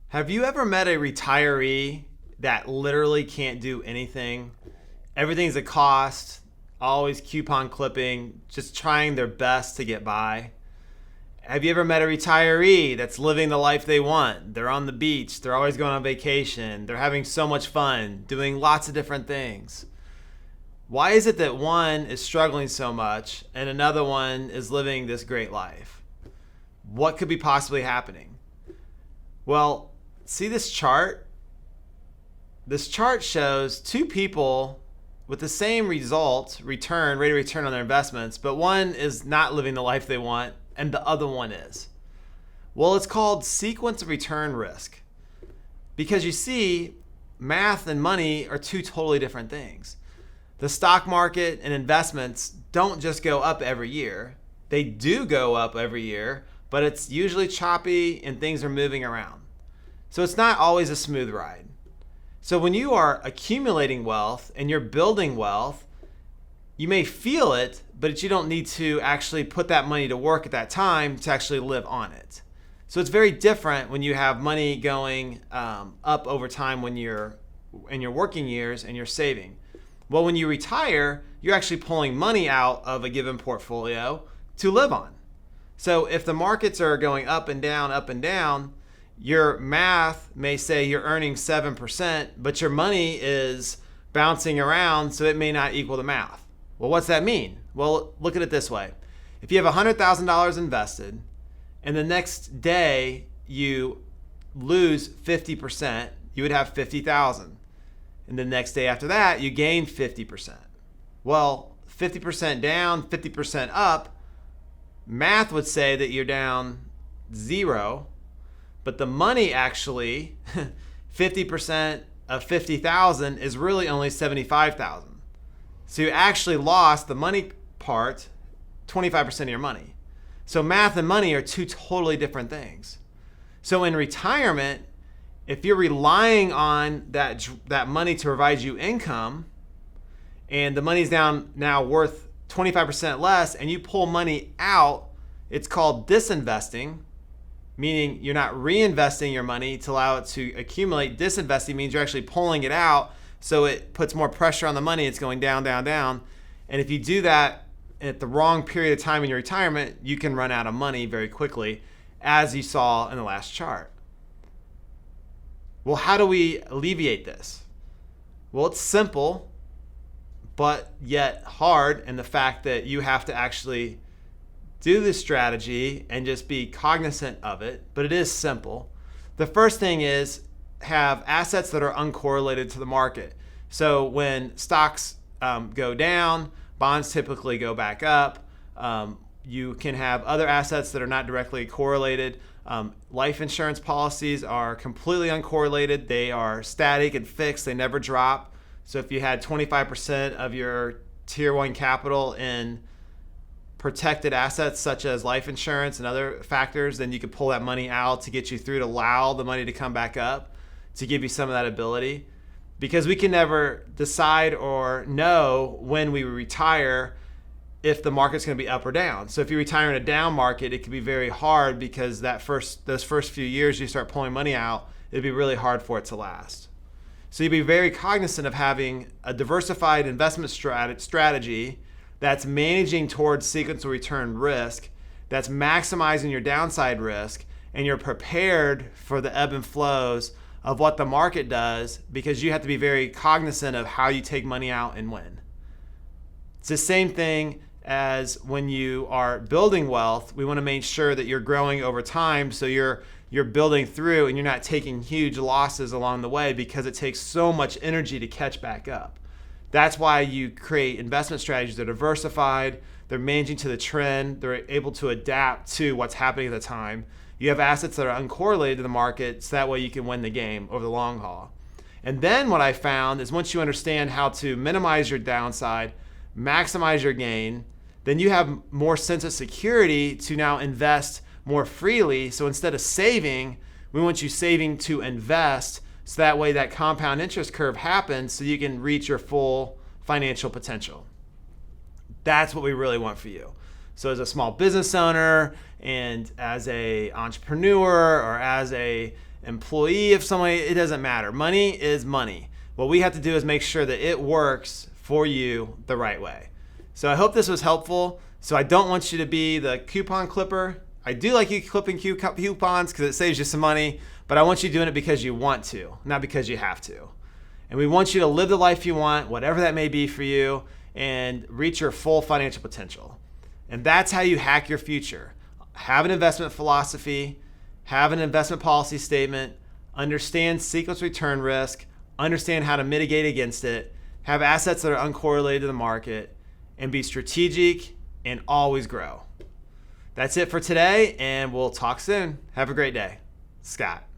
Have you ever met a retiree that literally can't do anything? Everything's a cost, always coupon clipping, just trying their best to get by? Have you ever met a retiree that's living the life they want? They're on the beach, they're always going on vacation, they're having so much fun, doing lots of different things. Why is it that one is struggling so much and another one is living this great life? What could be possibly happening? Well, see this chart? This chart shows two people with the same rate of return on their investments, but one is not living the life they want and the other one is. Well, it's called sequence of return risk. Because you see, math and money are two totally different things. The stock market and investments don't just go up every year. They do go up every year, but it's usually choppy and things are moving around. So it's not always a smooth ride. So when you are accumulating wealth and you're building wealth, you may feel it, but you don't need to actually put that money to work at that time to actually live on it. So it's very different when you have money going up over time when you're in your working years and you're saving. Well, when you retire, you're actually pulling money out of a given portfolio to live on. So if the markets are going up and down, your math may say you're earning 7%, but your money is bouncing around, so it may not equal the math. Well, what's that mean? Well, look at it this way. If you have $100,000 invested and the next day you lose 50%, you would have 50,000. And the next day after that, you gain 50%. Well, 50% down, 50% up, math would say that you're down 0, but the money actually, 50% of 50,000 is really only 75,000. So you actually lost the money part, 25% of your money. So math and money are two totally different things. So in retirement, if you're relying on that money to provide you income, and the money's now worth 25% less, and you pull money out, it's called disinvesting, meaning you're not reinvesting your money to allow it to accumulate. Disinvesting means you're actually pulling it out, so it puts more pressure on the money. It's going down, down, down. And if you do that at the wrong period of time in your retirement, you can run out of money very quickly, as you saw in the last chart. Well, how do we alleviate this? Well, it's simple, but yet hard in the fact that you have to actually do this strategy and just be cognizant of it, but it is simple. The first thing is have assets that are uncorrelated to the market. So when stocks go down, bonds typically go back up. You can have other assets that are not directly correlated. Life insurance policies are completely uncorrelated. They are static and fixed. They never drop. So if you had 25% of your tier 1 capital in protected assets such as life insurance and other factors, then you could pull that money out to get you through to allow the money to come back up, to give you some of that ability. Because we can never decide or know when we retire if the market's going to be up or down. So if you retire in a down market, it can be very hard because those first few years you start pulling money out, it'd be really hard for it to last. So you'd be very cognizant of having a diversified investment strategy that's managing towards sequence of return risk, that's maximizing your downside risk, and you're prepared for the ebb and flows of what the market does, because you have to be very cognizant of how you take money out and when. It's the same thing as when you are building wealth. We want to make sure that you're growing over time, so you're building through and you're not taking huge losses along the way, because it takes so much energy to catch back up. That's why you create investment strategies that are diversified, they're managing to the trend, they're able to adapt to what's happening at the time. You have assets that are uncorrelated to the market, so that way you can win the game over the long haul. And then what I found is once you understand how to minimize your downside, maximize your gain, then you have more sense of security to now invest more freely. So instead of saving, we want you saving to invest, so that way that compound interest curve happens so you can reach your full financial potential. That's what we really want for you. So as a small business owner and as a entrepreneur or as a employee of somebody, it doesn't matter. Money is money. What we have to do is make sure that it works for you the right way. So I hope this was helpful. So I don't want you to be the coupon clipper. I do like you clipping coupons because it saves you some money, but I want you doing it because you want to, not because you have to. And we want you to live the life you want, whatever that may be for you, and reach your full financial potential. And that's how you hack your future. Have an investment philosophy, have an investment policy statement, understand sequence return risk, understand how to mitigate against it, have assets that are uncorrelated to the market, and be strategic and always grow. That's it for today, and we'll talk soon. Have a great day. Scott.